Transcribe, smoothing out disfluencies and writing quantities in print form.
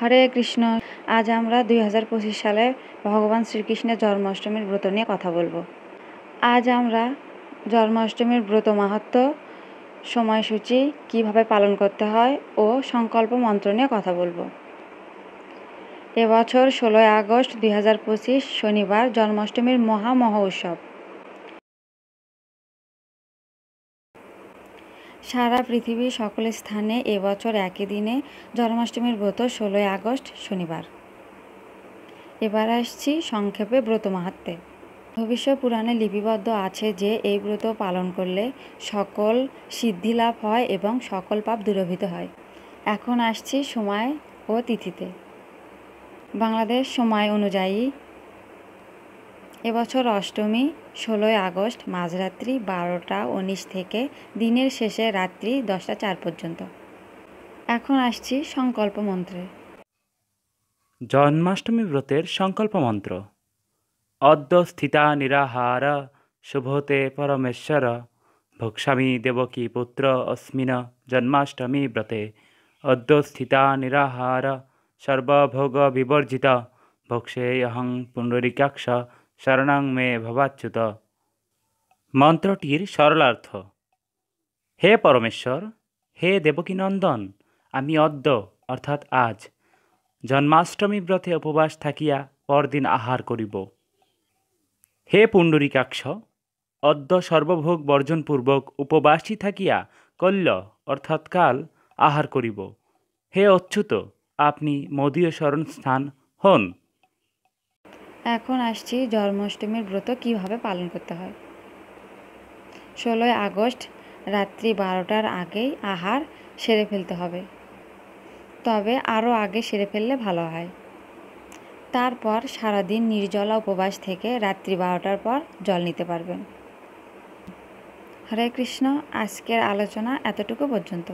হরে কৃষ্ণ। আজ আমরা 2025 সালে ভগবান শ্রীকৃষ্ণের জন্মাষ্টমীর ব্রত নিয়ে কথা বলবো। আজ আমরা জন্মাষ্টমীর ব্রত মাহাত্ম্য, সময়সূচি, কিভাবে পালন করতে হয় ও সংকল্প মন্ত্র নিয়ে কথা বলবো। এবছর 16 আগস্ট 2025 শনিবার জন্মাষ্টমীর মহা উৎসব। সারা পৃথিবীর সকল স্থানে এবছর একই দিনে জন্মাষ্টমীর ব্রত 16 আগস্ট শনিবার। এবার আসছি সংক্ষেপে ব্রত মাহাত্ম্যে। ভবিষ্য পুরাণে লিপিবদ্ধ আছে যে এই ব্রত পালন করলে সকল সিদ্ধি লাভ হয় এবং সকল পাপ দূরীভূত হয়। এখন আসছি সময় ও তিথিতে। বাংলাদেশ সময় অনুযায়ী এবছর অষ্টমী 16 আগস্ট মাঝরাত্রি 12:19 থেকে দিনের শেষে রাত্রি 10:04 পর্যন্ত। এখন আসছি সংকল্প মন্ত্রে। জন্মাষ্টমী ব্রতের সংকল্প মন্ত্র। অদ্য স্থিতা নিরাহার শুভতে পরমেশ্বর ভক্ষামি দেবকী পুত্র অস্মিন জন্মাষ্টমী ব্রতে। অদ্য স্থিতা নিরাহার সর্বভোগ বিবর্জিত ভক্ষেয়হং পুণ্ডরিকাক্ষ শরণং মে ভবাচ্যুত। মন্ত্রটির সরলার্থ: হে পরমেশ্বর, হে দেবকীনন্দন, আমি অদ্য অর্থাৎ আজ জন্মাষ্টমী ব্রতে উপবাস থাকিয়া পরদিন আহার করিব। হে পুণ্ডরীকাক্ষ, অদ্য সর্বভোগ বর্জনপূর্বক উপবাসী থাকিয়া কল্য অর্থাৎ কাল আহার করিব। হে অচ্যুত, আপনি মদীয় শরণস্থান হন। এখন আসছি জন্মাষ্টমীর ব্রত কিভাবে পালন করতে হয়। 16 আগস্ট রাত্রি 12টার আগেই আহার সেরে ফেলতে হবে, তবে আরও আগে সেরে ফেললে ভালো হয়। তারপর সারাদিন নির্জলা উপবাস থেকে রাত্রি 12টার পর জল নিতে পারবেন। হরে কৃষ্ণ। আজকের আলোচনা এতটুকু পর্যন্ত।